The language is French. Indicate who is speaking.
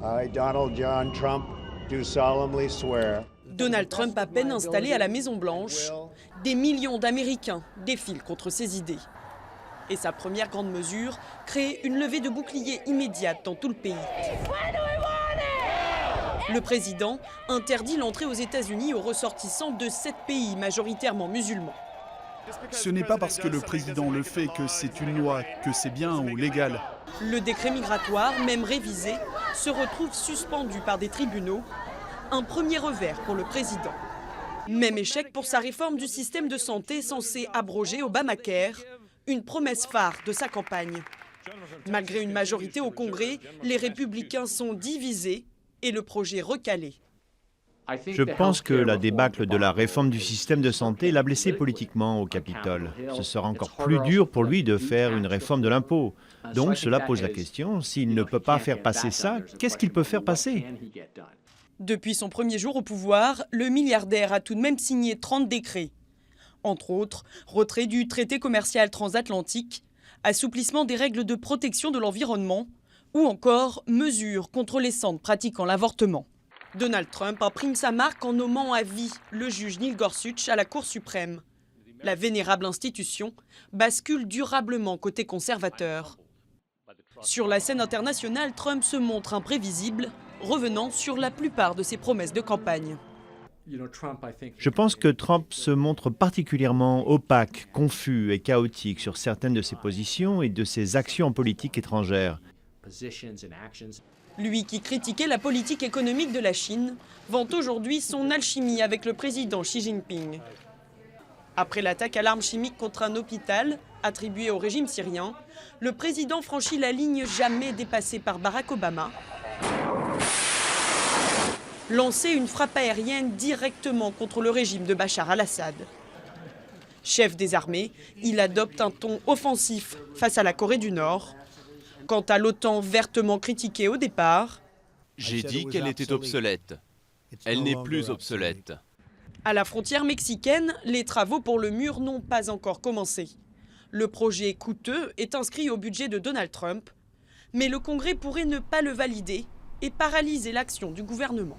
Speaker 1: I, Donald John Trump, do solemnly swear.
Speaker 2: Donald Trump à peine installé à la Maison-Blanche, des millions d'Américains défilent contre ses idées. Et sa première grande mesure, créer une levée de boucliers immédiate dans tout le pays. Le président interdit l'entrée aux États-Unis aux ressortissants de 7 pays majoritairement musulmans.
Speaker 3: Ce n'est pas parce que le président le fait que c'est une loi, que c'est bien ou légal.
Speaker 2: Le décret migratoire, même révisé, se retrouve suspendu par des tribunaux. Un premier revers pour le président. Même échec pour sa réforme du système de santé censée abroger Obamacare, une promesse phare de sa campagne. Malgré une majorité au Congrès, les républicains sont divisés et le projet recalé.
Speaker 4: Je pense que la débâcle de la réforme du système de santé l'a blessé politiquement au Capitole. Ce sera encore plus dur pour lui de faire une réforme de l'impôt. Donc cela pose la question, s'il ne peut pas faire passer ça, qu'est-ce qu'il peut faire passer ?
Speaker 2: Depuis son premier jour au pouvoir, le milliardaire a tout de même signé 30 décrets. Entre autres, retrait du traité commercial transatlantique, assouplissement des règles de protection de l'environnement ou encore mesures contre les centres pratiquant l'avortement. Donald Trump imprime sa marque en nommant à vie le juge Neil Gorsuch à la Cour suprême. La vénérable institution bascule durablement côté conservateur. Sur la scène internationale, Trump se montre imprévisible, revenant sur la plupart de ses promesses de campagne.
Speaker 4: Je pense que Trump se montre particulièrement opaque, confus et chaotique sur certaines de ses positions et de ses actions en politique étrangère.
Speaker 2: Lui qui critiquait la politique économique de la Chine, vante aujourd'hui son alchimie avec le président Xi Jinping. Après l'attaque à l'arme chimique contre un hôpital attribué au régime syrien, le président franchit la ligne jamais dépassée par Barack Obama. Lancer une frappe aérienne directement contre le régime de Bachar al-Assad. Chef des armées, il adopte un ton offensif face à la Corée du Nord. Quant à l'OTAN vertement critiquée au départ,
Speaker 5: j'ai dit qu'elle était obsolète. Elle n'est plus obsolète.
Speaker 2: À la frontière mexicaine, les travaux pour le mur n'ont pas encore commencé. Le projet coûteux est inscrit au budget de Donald Trump, mais le Congrès pourrait ne pas le valider et paralyser l'action du gouvernement.